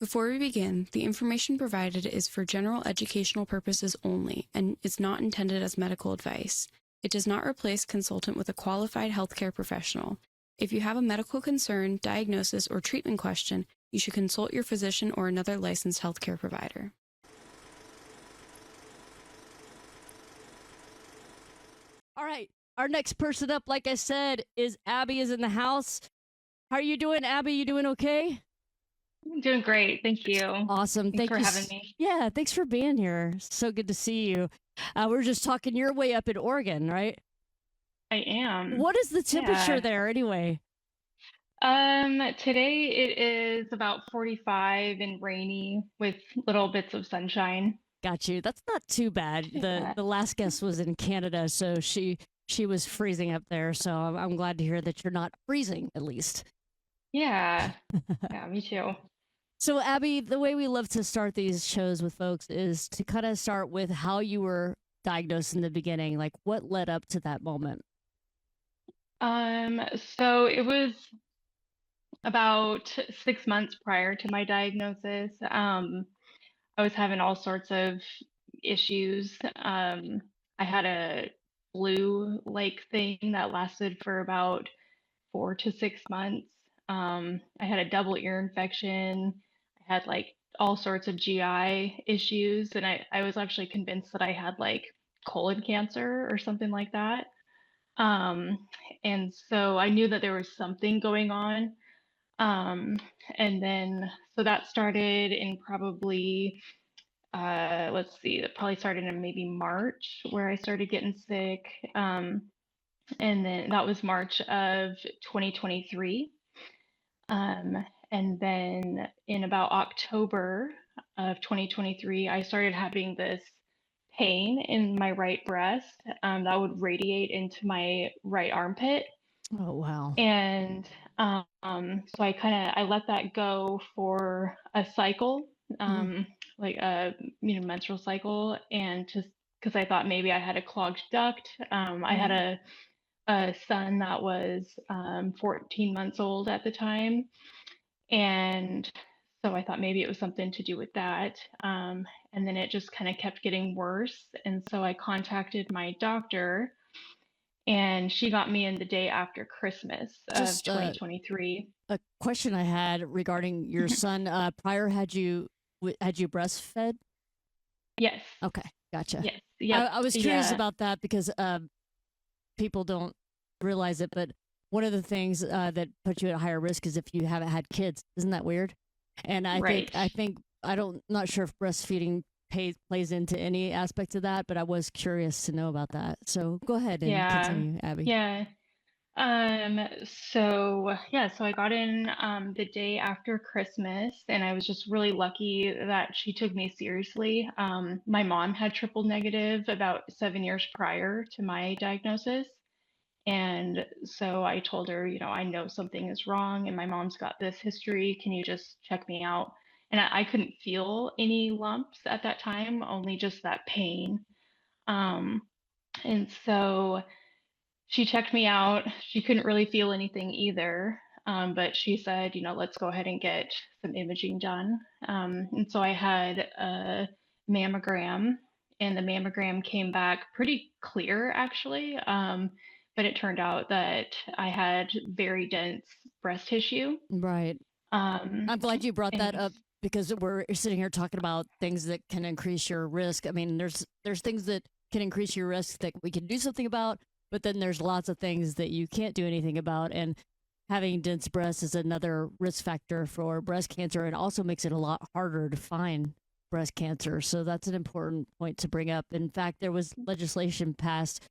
Before we begin, the information provided is for general educational purposes only and is not intended as medical advice. It does not replace consultant with a qualified healthcare professional. If you have a medical concern, diagnosis, or treatment question, you should consult your physician or another licensed healthcare provider. All right, our next person up, like I said, is Abby is in the house. How are you doing, Abby? You doing okay? I'm doing great. Thank you. Awesome. Thanks for having me. Yeah, thanks for being here. So good to see you. We're just talking your way up in Oregon, right? I am. What is the temperature there anyway? Today it is about 45 and rainy with little bits of sunshine. Got you. That's not too bad. The last guest was in Canada, so she was freezing up there. So I'm glad to hear that you're not freezing, at least. Yeah. Yeah, me too. So, Abby, the way we love to start these shows with folks is to kind of start with how you were diagnosed in the beginning. Like, what led up to that moment? So it was about 6 months prior to my diagnosis. I was having all sorts of issues. I had a flu-like thing that lasted for about 4 to 6 months. I had a double ear infection. I had like all sorts of GI issues, and I was actually convinced that I had like colon cancer or something like that. Um, and so I knew that there was something going on. Um, and then so that started in probably let's see, it probably started in maybe March where I started getting sick. And then that was March of 2023. And then in about October of 2023, I started having this pain in my right breast that would radiate into my right armpit. Oh, wow. And so I let that go for a cycle, like a menstrual cycle, and just because I thought maybe I had a clogged duct. I had a son that was 14 months old at the time, and so I thought maybe it was something to do with that. And then it just kind of kept getting worse, and so I contacted my doctor and she got me in the day after Christmas of 2023. A question I had regarding your son. Prior, had you breastfed? Yes. Okay, gotcha. Yes. Yeah. I was curious about that because people don't realize it, but one of the things that puts you at a higher risk is if you haven't had kids. Isn't that weird? And not sure if breastfeeding plays into any aspect of that, but I was curious to know about that. So go ahead and continue, Abby. Yeah. So I got in the day after Christmas, and I was just really lucky that she took me seriously. My mom had triple negative about 7 years prior to my diagnosis. And so I told her, I know something is wrong, and my mom's got this history. Can you just check me out? And I couldn't feel any lumps at that time, only just that pain. And so she checked me out. She couldn't really feel anything either. But she said, let's go ahead and get some imaging done. And so I had a mammogram, and the mammogram came back pretty clear, actually. But it turned out that I had very dense breast tissue. Right. I'm glad you brought that up because we're sitting here talking about things that can increase your risk. I mean, there's things that can increase your risk that we can do something about, but then there's lots of things that you can't do anything about. And having dense breasts is another risk factor for breast cancer, and also makes it a lot harder to find breast cancer. So that's an important point to bring up. In fact, there was legislation passed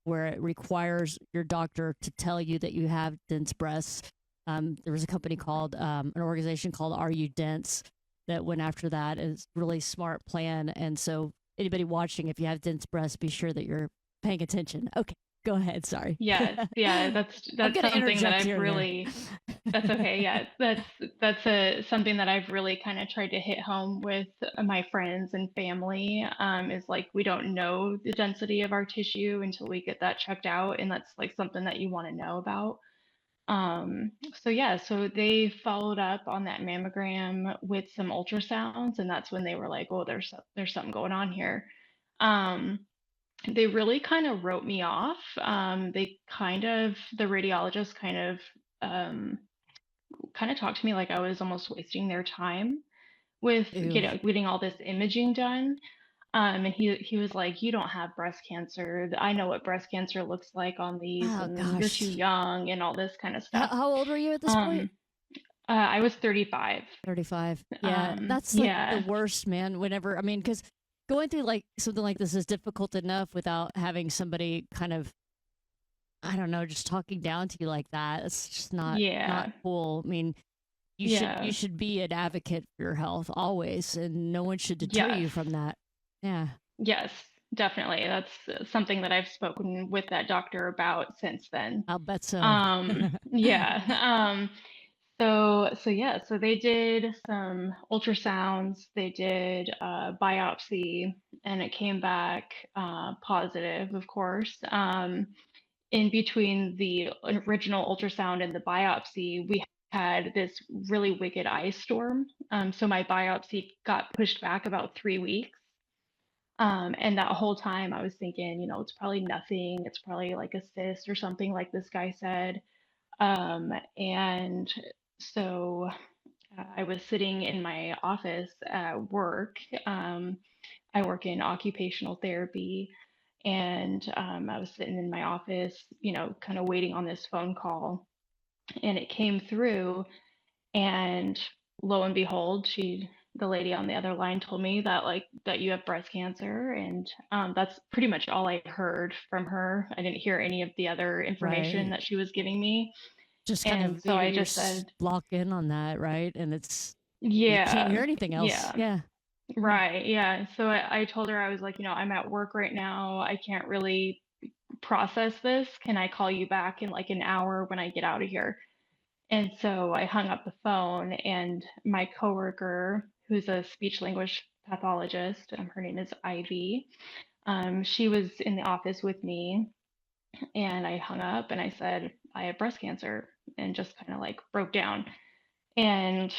where it requires your doctor to tell you that you have dense breasts. There was a company called, an organization called Are You Dense that went after that. It's a really smart plan. And so anybody watching, if you have dense breasts, be sure that you're paying attention. Okay, go ahead. Sorry. Yeah, that's something that I've really. That's okay. Yeah, that's something that I've really kind of tried to hit home with my friends and family. Is like we don't know the density of our tissue until we get that checked out, and that's like something that you want to know about. So yeah, so they followed up on that mammogram with some ultrasounds, and that's when they were like, "Oh, there's something going on here." Um, they really kind of wrote me off. The radiologist kind of talked to me like I was almost wasting their time with Ew. getting all this imaging done. And he was like, "You don't have breast cancer. I know what breast cancer looks like on these, Oh and you're too gosh. young, and all this kind of How, stuff." how old were you at this point? Um, I was 35. 35. Yeah, that's like the Yeah, worst, man. Whenever, I mean, because going through like something like this is difficult enough without having somebody kind of, I don't know, just talking down to you like that. It's just not yeah, cool. I mean, you yeah, should be an advocate for your health always, and no one should deter yes, you from that. Yeah. yes, definitely. That's something that I've spoken with that doctor about since then. I'll bet so. Yeah. So yeah, so they did some ultrasounds, they did a biopsy, and it came back positive, of course. In between the original ultrasound and the biopsy, we had this really wicked ice storm. So my biopsy got pushed back about 3 weeks. And that whole time I was thinking, it's probably nothing. It's probably like a cyst or something like this guy said. And so I was sitting in my office at work. Um, I work in occupational therapy, and I was sitting in my office, kind of waiting on this phone call, and it came through, and lo and behold, the lady on the other line told me that that you have breast cancer, and that's pretty much all I heard from her. I didn't hear any of the other information Right. that she was giving me, Just kind and of so I you're just said, locked in on that, right? And it's you can't yeah, hear anything else. yeah. Yeah. Yeah. Right, yeah. So I told her, I was like, I'm at work right now. I can't really process this. Can I call you back in like an hour when I get out of here? And so I hung up the phone, and my coworker, who's a speech language pathologist, her name is Ivy, she was in the office with me, and I hung up and I said, I have breast cancer, and just kind of like broke down. And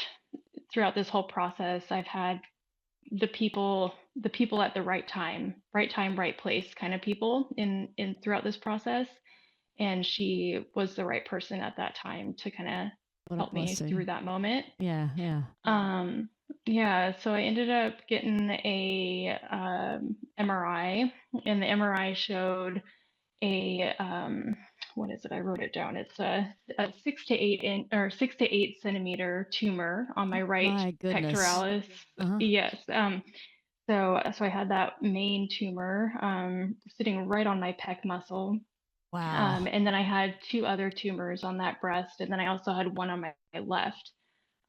throughout this whole process, I've had the people at the right time, right place kind of people in throughout this process. And she was the right person at that time to kind of What a help me through blessing. that moment. Yeah. Yeah. Um, yeah, so I ended up getting a MRI, and the MRI showed a what is it? I wrote it down. It's a 6 to 8 centimeter tumor on my right My goodness. pectoralis. Uh-huh. Yes. So I had that main tumor sitting right on my pec muscle. Wow. And then I had two other tumors on that breast, and then I also had one on my left.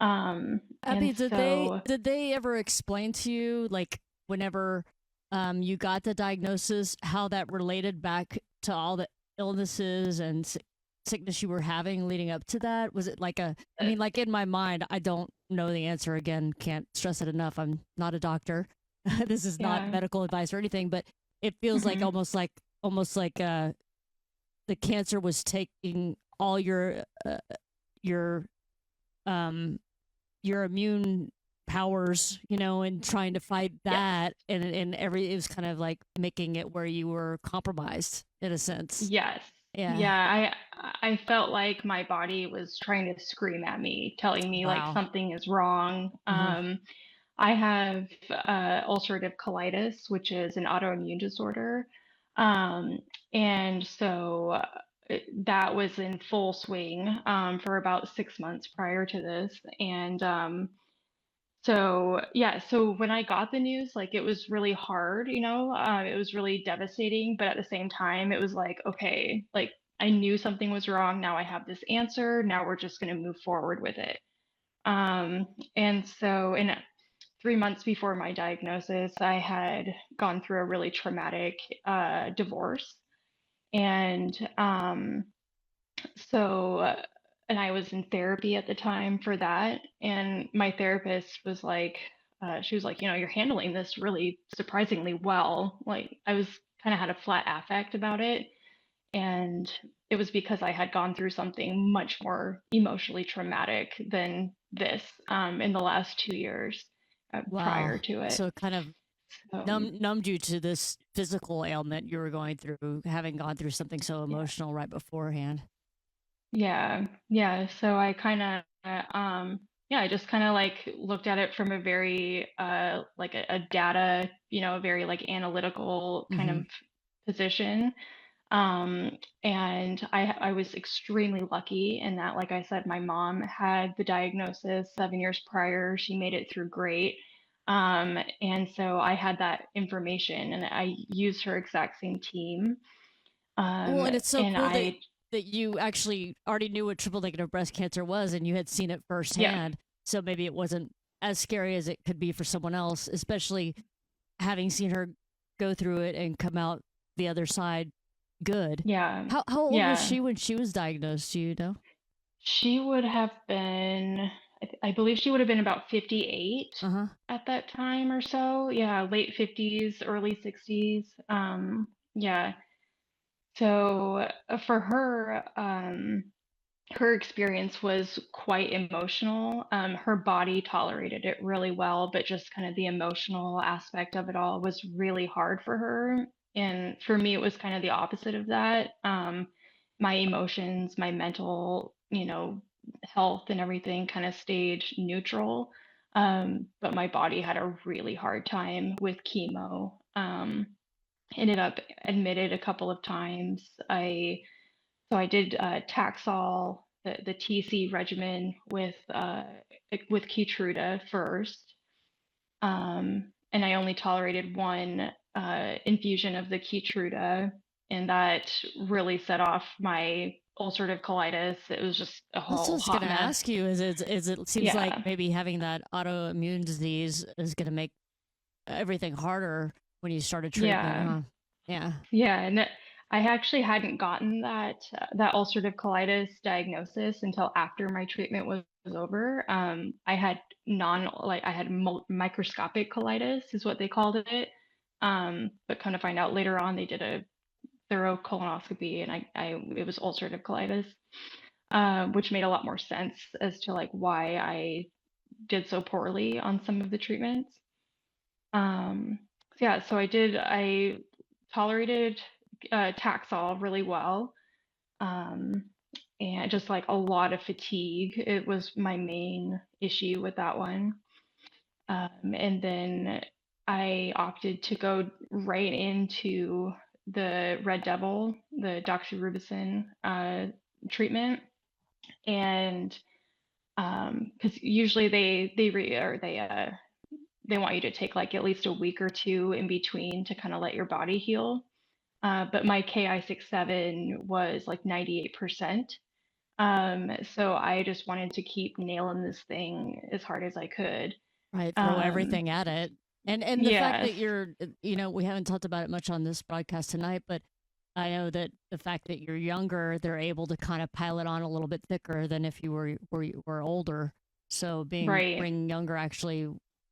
And Abby, did they so, did they ever explain to you like whenever you got the diagnosis how that related back to all the illnesses and sickness you were having leading up to that? Was it like I mean, like in my mind, I don't know the answer again, can't stress it enough. I'm not a doctor. This is not yeah. medical advice or anything, but it feels like Hmm. almost like the cancer was taking all your um your immune powers, and trying to fight Yes. that, and it was kind of like making it where you were compromised in a sense. Yes. Yeah. Yeah, I felt like my body was trying to scream at me, telling me like Wow. something is wrong. Uh-huh. I have ulcerative colitis, which is an autoimmune disorder. Um, and so that was in full swing for about 6 months prior to this. And so yeah, so when I got the news, like it was really hard, it was really devastating, but at the same time, it was like, okay, like I knew something was wrong. Now I have this answer. Now we're just going to move forward with it. And so in 3 months before my diagnosis, I had gone through a really traumatic divorce. And so, and I was in therapy at the time for that. And my therapist was like, she was like, you're handling this really surprisingly well. Like, I was kind of had a flat affect about it. And it was because I had gone through something much more emotionally traumatic than this in the last 2 years Wow. prior to it. So it kind of So, numbed you to this physical ailment you were going through, having gone through something so yeah, emotional right beforehand. yeah, yeah. So I kind of, yeah, I just kind of like looked at it from a very, like a data, a very like analytical kind Mm-hmm. of position. Um, and I was extremely lucky in that, like I said, my mom had the diagnosis 7 years prior. She made it through great. And so I had that information and I used her exact same team. Well, Um, and it's so and cool that I, you actually already knew what triple negative breast cancer was and you had seen it yeah, firsthand. So maybe it wasn't as scary as it could be for someone else, especially having seen her go through it and come out the other side good. yeah, How old was yeah. she when she was diagnosed? Do you know? She would have been, I believe she would have been about 58 Uh huh. at that time or so. Yeah, late 50s, early 60s. Yeah. So for her, her experience was quite emotional. Her body tolerated it really well, but just kind of the emotional aspect of it all was really hard for her. And for me, it was kind of the opposite of that. My emotions, my mental, health and everything kind of stayed neutral. But my body had a really hard time with chemo. Ended up admitted a couple of times. I did Taxol, the TC regimen with Keytruda first, and I only tolerated one infusion of the Keytruda, and that really set off my ulcerative colitis. It was just a That's what I whole was going hot to mess. ask you. Is it seems like Yeah, maybe having that autoimmune disease is going to make everything harder when you started treatment, yeah. huh? Yeah. Yeah, and I actually hadn't gotten that ulcerative colitis diagnosis until after my treatment was over. I had microscopic colitis is what they called it. But kind of find out later on they did a thorough colonoscopy and I it was ulcerative colitis, which made a lot more sense as to like why I did so poorly on some of the treatments. So yeah, I tolerated Taxol really well. Um, and just like a lot of fatigue. It was my main issue with that one. And then I opted to go right into the Red Devil, the doxorubicin treatment. And because usually they want you to take like at least a week or two in between to kind of let your body heal. But my Ki-67 was like 98%. So I just wanted to keep nailing this thing as hard as I could. Right. Throw Um, everything at it. And the fact yes, that you're, we haven't talked about it much on this broadcast tonight, but I know that the fact that you're younger, they're able to kind of pile it on a little bit thicker than if you were older. So right. being younger actually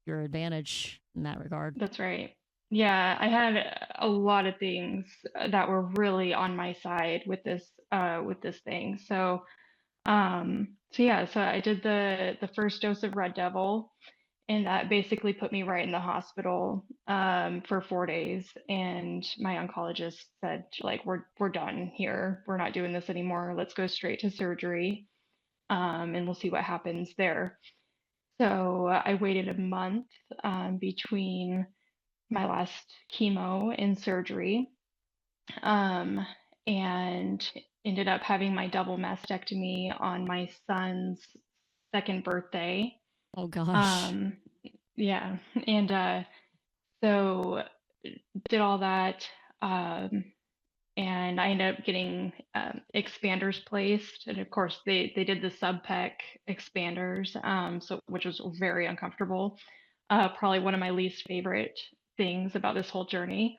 your advantage in that regard. That's right. Yeah, I had a lot of things that were really on my side with this thing. So yeah, so I did the first dose of Red Devil, and that basically put me right in the hospital for 4 days. And my oncologist said, like, we're done here. We're not doing this anymore. Let's go straight to surgery, and we'll see what happens there. So I waited a month between my last chemo and surgery, um, and ended up having my double mastectomy on my son's second birthday. Oh gosh. Um, yeah, and so did all that, um, and I ended up getting expanders placed, and of course they did the subpec expanders, so which was very uncomfortable. Probably one of my least favorite things about this whole journey.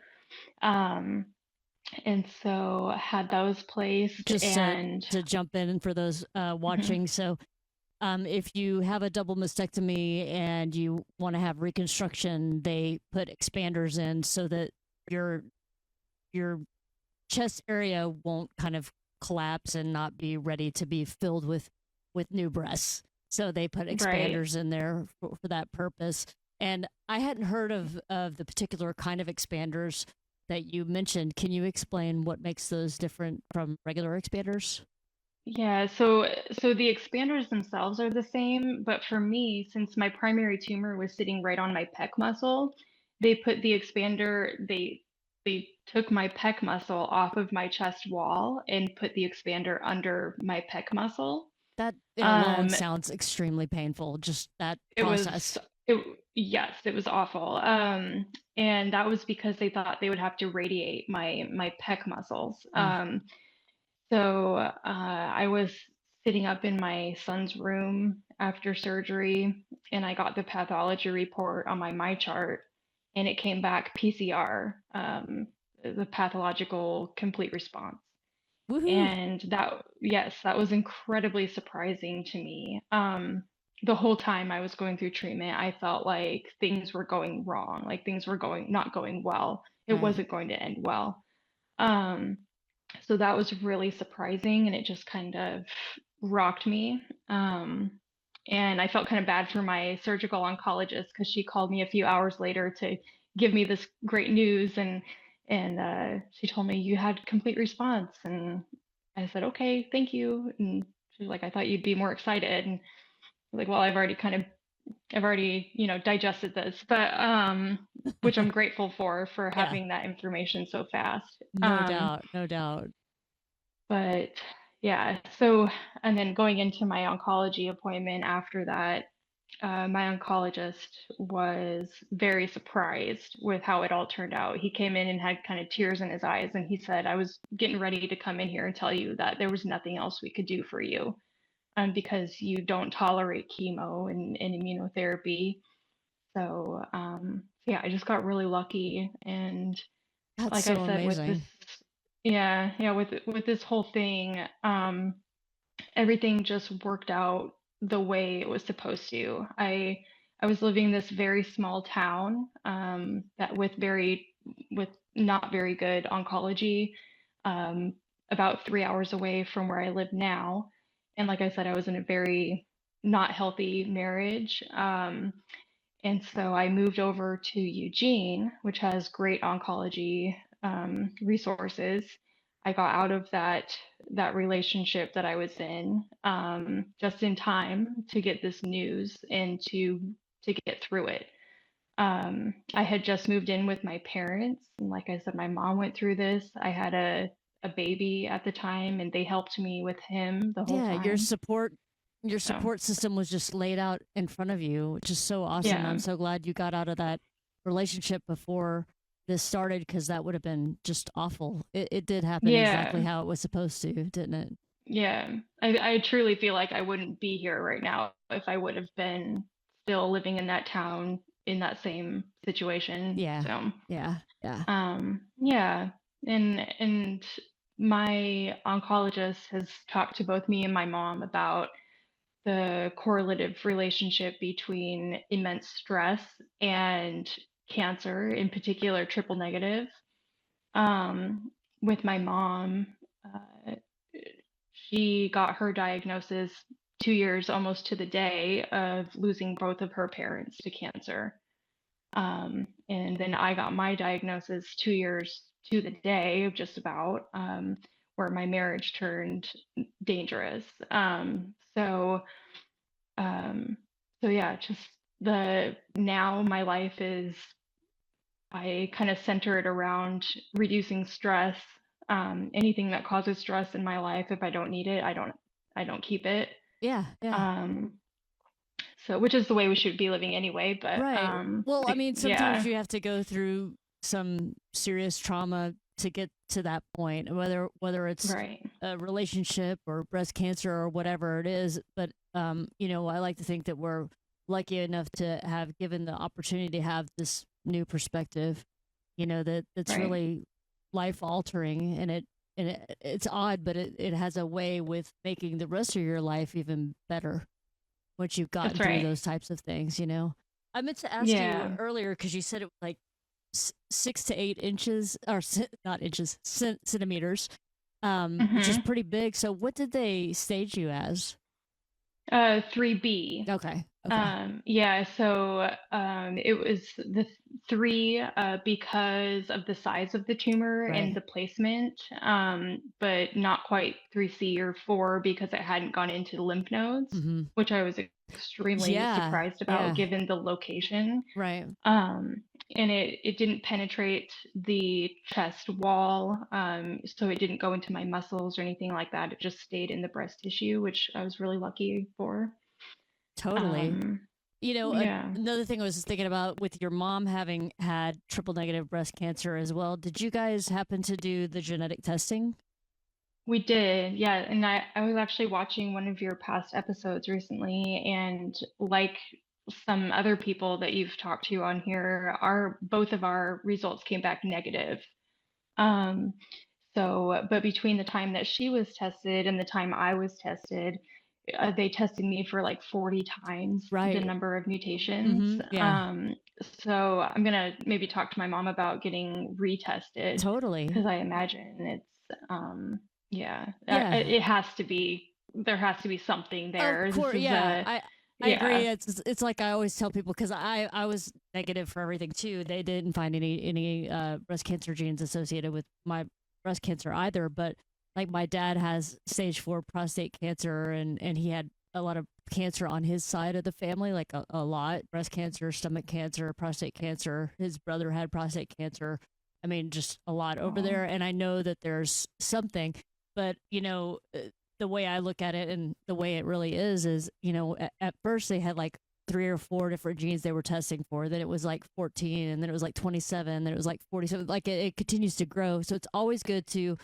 Um, and so had those placed, Just and to jump in for those mhm, watching. So if you have a double mastectomy and you want to have reconstruction, they put expanders in so that your your chest area won't kind of collapse and not be ready to be filled with new breasts. So they put expanders in there for that purpose. And I hadn't heard of the particular kind of expanders that you mentioned. Can you explain what makes those different from regular expanders? Yeah, so the expanders themselves are the same, but for me, since my primary tumor was sitting right on my pec muscle, they put the expander, they took my pec muscle off of my chest wall and put the expander under my pec muscle. That in alone sounds extremely painful, just that It process. yes, it was awful. And that was because they thought they would have to radiate my pec muscles. So I was sitting up in my son's room after surgery, and I got the pathology report on my chart, and it came back PCR, the pathological complete response. Woohoo. And yes, that was incredibly surprising to me. The whole time I was going through treatment, I felt like things were going wrong, like things were not going well. It Right. wasn't going to end well. Um, so that was really surprising, and it just kind of rocked me. And I felt kind of bad for my surgical oncologist because she called me a few hours later to give me this great news, and she told me you had complete response, and I said, okay, thank you. And she was like, I thought you'd be more excited. And I was like, well, I've already, digested this, but which I'm grateful for Yeah. having that information so fast. No doubt, no doubt. But yeah, so, and then going into my oncology appointment after that, my oncologist was very surprised with how it all turned out. He came in and had kind of tears in his eyes, and he said, I was getting ready to come in here and tell you that there was nothing else we could do for you, because you don't tolerate chemo and immunotherapy. So, yeah, I just got really lucky. And That's like so I said, with this, amazing. yeah, with this whole thing, everything just worked out the way it was supposed to. I was living in this very small town, that with not very good oncology, um, about 3 hours away from where I live now. And like I said, I was in a very not healthy marriage. And so I moved over to Eugene, which has great oncology, resources. I got out of that relationship that I was in, just in time to get this news and to get through it. I had just moved in with my parents, and like I said, my mom went through this. I had a baby at the time, and they helped me with him the whole Yeah, your time. So support system was just laid out in front of you, which is so awesome. yeah, I'm so glad you got out of that relationship before this started, because that would have been just awful. It did happen exactly yeah. how it was supposed to, didn't it? Yeah, I truly feel like I wouldn't be here right now if I would have been still living in that town in that same situation. Yeah, So, yeah, yeah. yeah, and my oncologist has talked to both me and my mom about the correlative relationship between immense stress and cancer, in particular triple negative. With my mom, uh, she got her diagnosis 2 years almost to the day of losing both of her parents to cancer. And then I got my diagnosis 2 years to the day, just about, where my marriage turned dangerous. Um, so yeah, just the now my life is, I kind of center it around reducing stress. Anything that causes stress in my life, if I don't need it, I don't keep it. Yeah, yeah. Um, so which is the way we should be living anyway, but Right. Well, I mean, sometimes yeah, you have to go through some serious trauma to get to that point, whether it's right. a relationship or breast cancer or whatever it is. But I like to think that we're lucky enough to have given the opportunity to have this new perspective, that's Right. really life altering, and it's odd, but it has a way with making the rest of your life even better once you've gotten That's through right. those types of things. I meant to ask you Yeah. earlier, because you said it was like 6 to 8 inches, or not inches, centimeters, which is Mm-hmm. pretty big. So what did they stage you as? 3B. Okay. Okay. Yeah, so it was the three because of the size of the tumor and Right. the placement, but not quite 3C or 4 because it hadn't gone into the lymph nodes, Mm-hmm. which I was extremely Yeah. surprised about Yeah. given the location. Right. Um, and it didn't penetrate the chest wall, so it didn't go into my muscles or anything like that. It just stayed in the breast tissue, which I was really lucky for. Totally. Um, You know, yeah, another thing I was thinking about with your mom having had triple negative breast cancer as well. Did you guys happen to do the genetic testing? we did. Yeah, and I was actually watching one of your past episodes recently, and like some other people that you've talked to on here, our both of our results came back negative. Um, but between the time that she was tested and the time I was tested, they tested me for like 40 times the Right. number of mutations. Mm-hmm. Yeah. So I'm gonna maybe talk to my mom about getting retested Totally. because I imagine yeah, Yeah. it has to be, there has to be something Of there. This course. is Yeah. a, I agree. yeah. It's like I always tell people because I was negative for everything too. They didn't find any breast cancer genes associated with my breast cancer either. But like my dad has stage 4 prostate cancer, and he had a lot of cancer on his side of the family, like a lot: breast cancer, stomach cancer, prostate cancer. His brother had prostate cancer. I mean, just a lot over Oh, there. And I know that there's something, but the way I look at it and the way it really is, at first they had like 3 or 4 different genes they were testing for. Then it was like 14, and then it was like 27, then it was like 47. Like it continues to grow. So it's always good to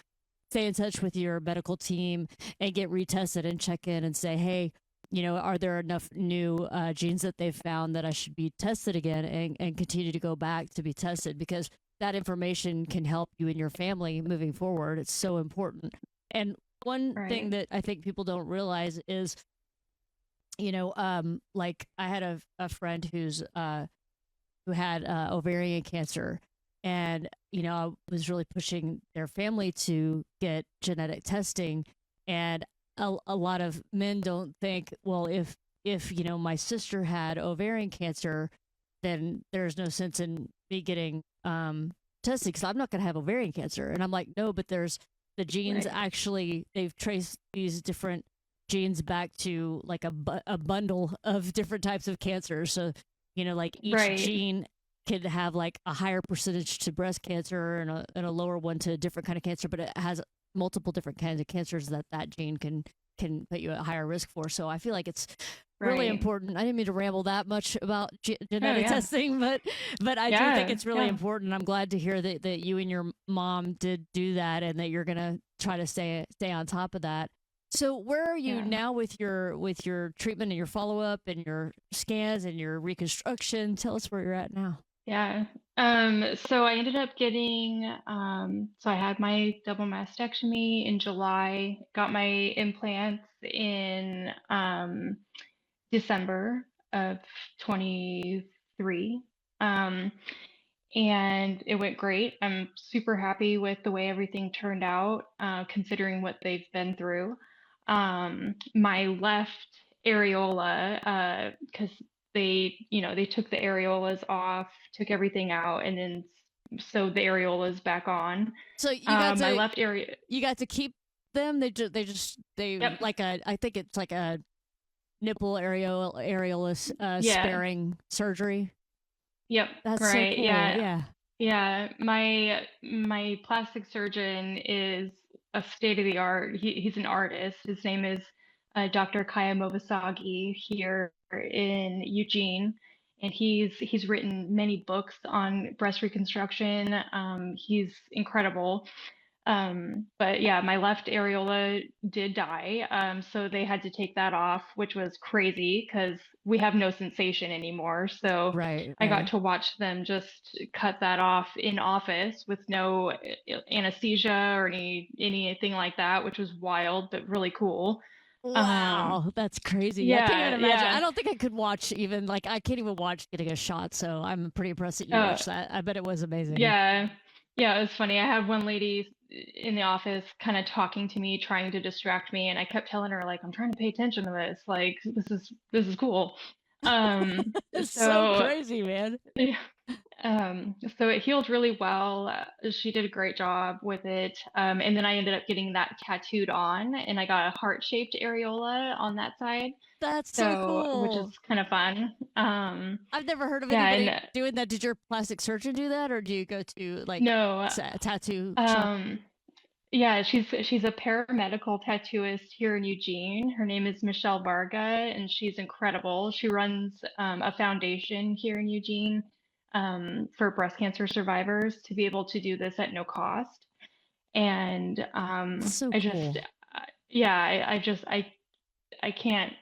stay in touch with your medical team and get retested and check in and say, hey, are there enough new genes that they've found that I should be tested again, and continue to go back to be tested, because that information can help you and your family moving forward. It's so important. And one thing right. that I think people don't realize is, like I had a friend who had ovarian cancer, and I was really pushing their family to get genetic testing, and a lot of men don't think, well, if my sister had ovarian cancer, then there's no sense in me getting tested because I'm not going to have ovarian cancer. And I'm like, no, but there's the genes. Right. Actually, they've traced these different genes back to like a bundle of different types of cancer. So, like each Right. gene could have like a higher percentage to breast cancer, and a lower one to a different kind of cancer, but it has multiple different kinds of cancers that gene can put you at higher risk for. So I feel like it's really Right. important. I didn't mean to ramble that much about Oh, genetic yeah. testing, but I do think Yeah. it's really Yeah. important. I'm glad to hear that you and your mom did do that, and that you're gonna try to stay on top of that. So where are you Yeah. now with your treatment and your follow up and your scans and your reconstruction? Tell us where you're at now. Yeah. So I ended up getting, so I had my double mastectomy in July, got my implants in December of 23. Um, and it went great. I'm super happy with the way everything turned out, considering what they've been through. My left areola, because they took the areolas off, took everything out, and then sewed the areolas back on. So My left area, you got to keep them. They yep, like I think it's like a nipple areolus yeah, sparing surgery. yep, That's so right, cool. yeah. Yeah. Yeah, my plastic surgeon is a state of the art. He's an artist. His name is Dr. Kaya Movasagi here in Eugene, and he's written many books on breast reconstruction. He's incredible. But yeah, my left areola did die. So they had to take that off, which was crazy because we have no sensation anymore. So Right. I got Right. to watch them just cut that off in office with no anesthesia or anything like that, which was wild, but really cool. Wow, that's crazy. I can't even Yeah, imagine. I don't think I could watch even like I can't even watch getting a shot. So I'm pretty impressed that you uh, watched that. I bet it was amazing. yeah, yeah. It was funny. I had one lady in the office kind of talking to me, trying to distract me, and I kept telling her like, "I'm trying to pay attention to this. Like, this is cool." Um, It's so so crazy, man. yeah, so it healed really well. She did a great job with it. And then I ended up getting that tattooed on, and I got a heart-shaped areola on that side. That's so So, which is cool. kind of fun. I've never heard of Yeah, anybody and doing that. Did your plastic surgeon do that, or do you go to like no, a tattoo shop? um, yeah, she's a paramedical tattooist here in Eugene. Her name is Michelle Varga, and she's incredible. She runs a foundation here in Eugene for breast cancer survivors to be able to do this at no cost. And That's so I just, cool. yeah, I can't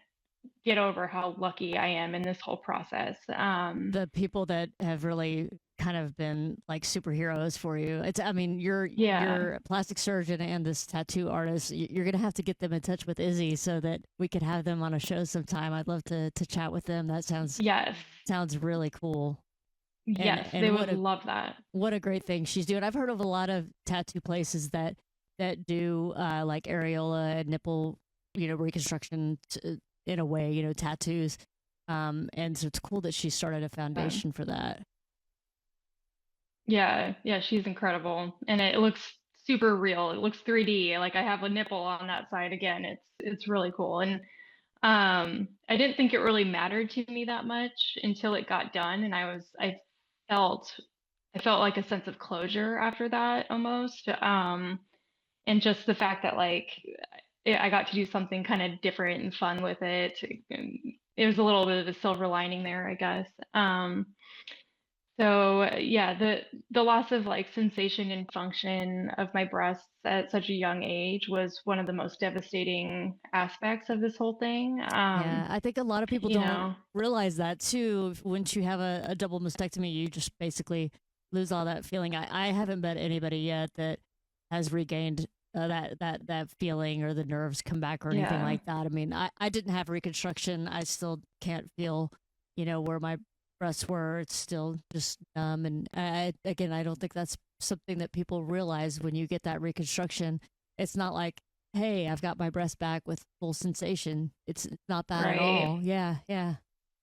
get over how lucky I am in this whole process. The people that have really kind of been like superheroes for you. It's I mean, Yeah, you're a plastic surgeon and this tattoo artist. You're gonna have to get them in touch with Izzy so that we could have them on a show sometime. I'd love to chat with them. That yes, sounds really cool. yes, they And would love that. what a great thing she's doing. I've heard of a lot of tattoo places that do like areola and nipple, reconstruction in a way, tattoos. And so it's cool that she started a Um, foundation for that. yeah, yeah, she's incredible, and it looks super real. It looks 3D. Like I have a nipple on that side again. It's really cool, and I didn't think it really mattered to me that much until it got done, and felt I felt like a sense of closure after that almost. And just the fact that like I got to do something kind of different and fun with it. It was a little bit of a silver lining there, I guess. So yeah, the loss of like sensation and function of my breasts at such a young age was one of the most devastating aspects of this whole thing. Yeah, I think a lot of people You don't know, realize that too. Once you have a double mastectomy, you just basically lose all that feeling. I haven't met anybody yet that has regained that feeling or the nerves come back or anything yeah, like that. I mean, I didn't have reconstruction. I still can't feel, where my breasts were. It's still just numb. And again, I don't think that's something that people realize when you get that reconstruction. It's not like, hey, I've got my breast back with full sensation. It's not that at right. all. Yeah, yeah.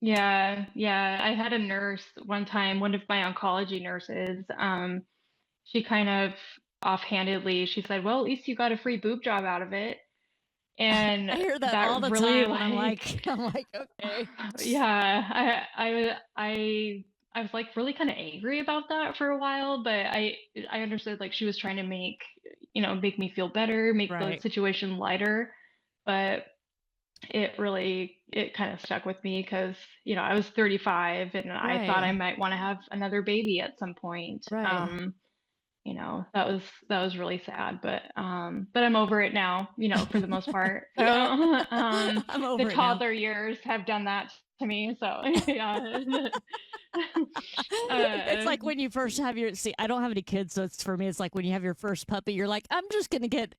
Yeah, yeah. I had a nurse one time, one of my oncology nurses, she kind of offhandedly, she said, "Well, at least you got a free boob job out of it." And I hear that all that the really time, and I'm like, like, I'm like, okay, yeah, I was like really kind of angry about that for a while, but I understood like she was trying to make me feel better, make the right, situation lighter, but it kind of stuck with me because I was 35 and I thought I right, might want to have another baby at some point. right. That was really sad, but I'm over it now, for the most part. So Yeah, I'm the over it now. toddler years have done that to me. So yeah. It's uh, like when you first have your see. I don't have any kids, so it's for me. It's like when you have your first puppy. You're like, I'm just gonna get,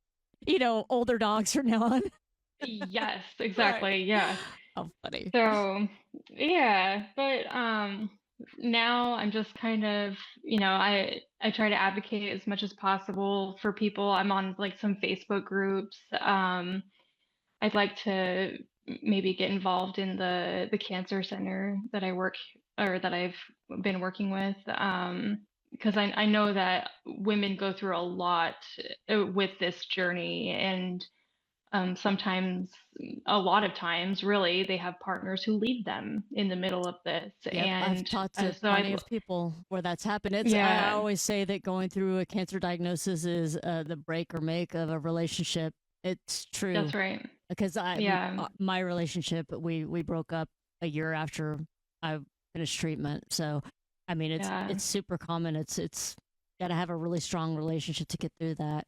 older dogs from now on. yes, Right. exactly. Yeah. How funny. So, yeah, but now I'm just kind of, I try to advocate as much as possible for people. I'm on like some Facebook groups. I'd like to maybe get involved in the cancer center that I work or that I've been working with. Because I know that women go through a lot with this journey, and sometimes, a lot of times, really, they have partners who leave them in the middle of this. Yep, I've And talked to so plenty of people where that's happened. I yeah, always say that going through a cancer diagnosis is the break or make of a relationship. It's true that's right. because Yeah, my relationship we broke up a year after I finished treatment. So I mean yeah, it's super common. It's got to have a really strong relationship to get through that.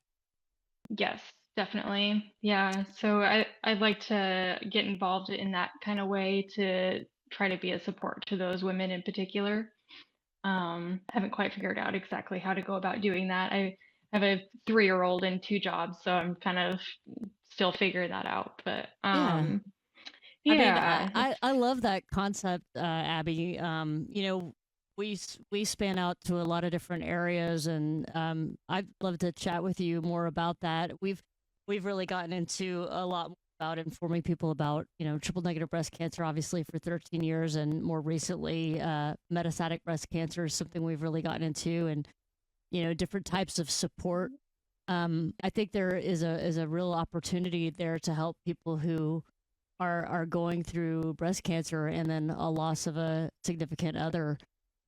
yes, definitely. Yeah. So I'd like to get involved in that kind of way to try to be a support to those women in particular. Haven't quite figured out exactly how to go about doing that. have a 3-year-old and 2 jobs, so I'm kind of still figuring that out. But Yeah. I mean, yeah, I love that concept, Abby. We span out to a lot of different areas, and I'd love to chat with you more about that. We've really gotten into a lot more about informing people about triple negative breast cancer, obviously for 13 years, and more recently, metastatic breast cancer is something we've really gotten into, and different types of support. I think there is a real opportunity there to help people who are going through breast cancer and then a loss of a significant other.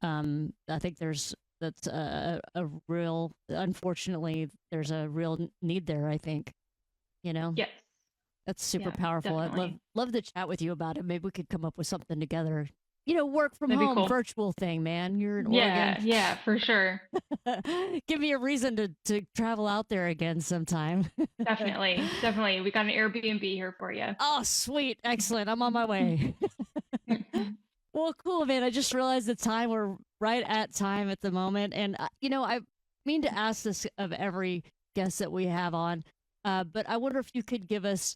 I think that's a real, unfortunately, there's a real need there. I think, you know, yes, that's super yeah, powerful. I'd definitely. love to chat with you about it. Maybe we could come up with something together. Work from That'd be home, cool. virtual thing, man. You're in Oregon. Yeah, yeah, for sure. Give me a reason to travel out there again sometime. Definitely, definitely. We got an Airbnb here for you. Oh, sweet. Excellent. I'm on my way. Well, cool, man. I just realized the time. We're right at time at the moment. And, I mean to ask this of every guest that we have on, but I wonder if you could give us,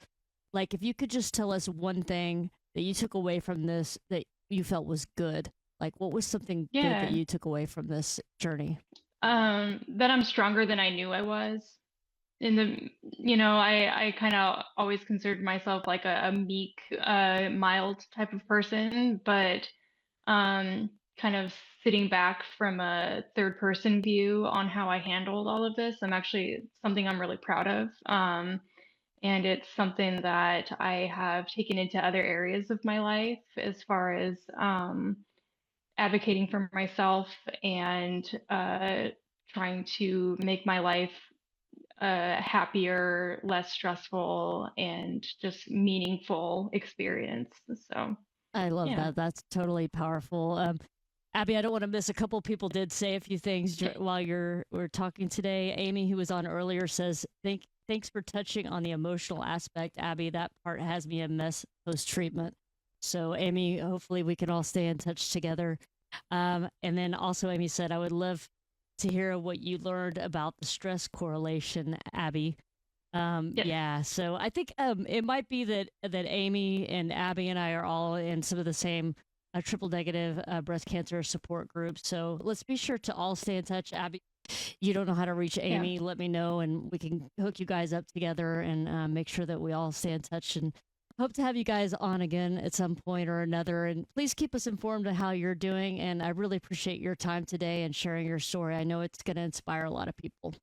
like, if you could just tell us one thing that you took away from this that you felt was good. Like, what was something good that Yeah. you took away from this journey? That I'm stronger than I knew I was. In the, I kind of always considered myself like a meek, mild type of person, but kind of sitting back from a third person view on how I handled all of this, I'm actually something I'm really proud of. And it's something that I have taken into other areas of my life as far as advocating for myself and trying to make my life a happier, less stressful, and just meaningful experience. So, I love yeah. that. That's totally powerful. Abby, I don't want to miss a couple people did say a few things while we're talking today. Amy, who was on earlier, says, thanks for touching on the emotional aspect, Abby. That part has me a mess post treatment. So, Amy, hopefully we can all stay in touch together. And then also, Amy said, I would love to hear what you learned about the stress correlation, Abby. Yes. Yeah, so I think it might be that Amy and Abby and I are all in some of the same triple negative breast cancer support groups. So let's be sure to all stay in touch. Abby, you don't know how to reach Yeah. Amy, let me know, and we can hook you guys up together and make sure that we all stay in touch. And hope to have you guys on again at some point or another. And please keep us informed of how you're doing. And I really appreciate your time today and sharing your story. I know it's going to inspire a lot of people.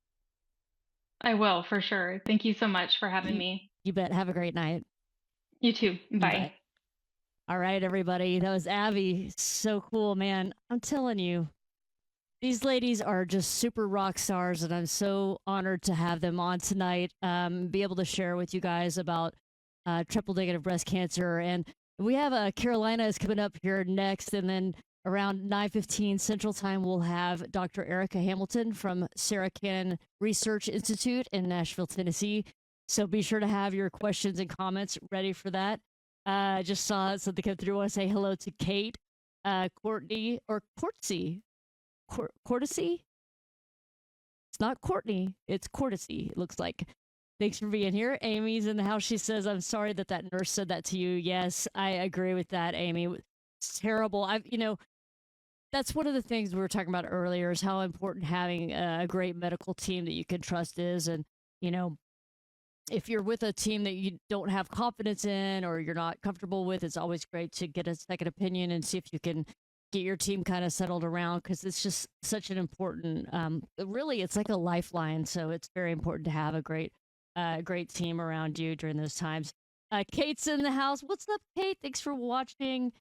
I will for sure. Thank you so much for having You, me. you bet. Have a great night. You too. Bye. Bye. All right, everybody. That was Abby. So cool, man. I'm telling you, these ladies are just super rock stars, and I'm so honored to have them on tonight. Be able to share with you guys about triple negative breast cancer. And we have Carolina is coming up here next, and then around 9:15 Central Time, we'll have Dr. Erica Hamilton from Sarah Cannon Research Institute in Nashville, Tennessee. So be sure to have your questions and comments ready for that. I just saw something come through. I want to say hello to Kate, Courtney, or Courtesy. Courtesy? It's not Courtney, it's Courtesy, it looks like. Thanks for being here. Amy's in the house. She says, I'm sorry that nurse said that to you. Yes, I agree with that, Amy. It's terrible. That's one of the things we were talking about earlier is how important having a great medical team that you can trust is. And, if you're with a team that you don't have confidence in or you're not comfortable with, it's always great to get a second opinion and see if you can get your team kind of settled around because it's just such an important, really, it's like a lifeline. So it's very important to have a great team around you during those times. Kate's in the house. What's up, Kate? Thanks for watching.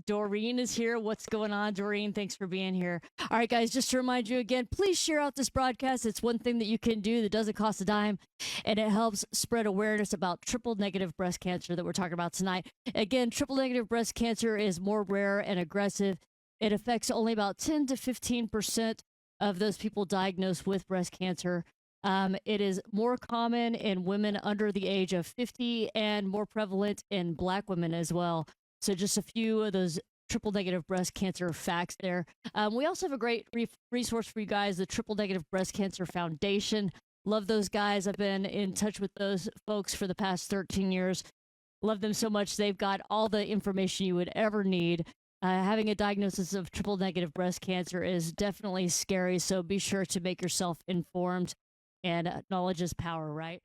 Doreen is here. What's going on, Doreen? Thanks for being here. All right, guys, just to remind you again, please share out this broadcast. It's one thing that you can do that doesn't cost a dime, and it helps spread awareness about triple negative breast cancer that we're talking about tonight. Again, triple negative breast cancer is more rare and aggressive. It affects only about 10 to 15% of those people diagnosed with breast cancer. It is more common in women under the age of 50 and more prevalent in Black women as well. So just a few of those triple negative breast cancer facts there. We also have a great resource for you guys, the Triple Negative Breast Cancer Foundation. Love those guys. I've been in touch with those folks for the past 13 years. Love them so much. They've got all the information you would ever need. Having a diagnosis of triple negative breast cancer is definitely scary, so be sure to make yourself informed. And knowledge is power, right?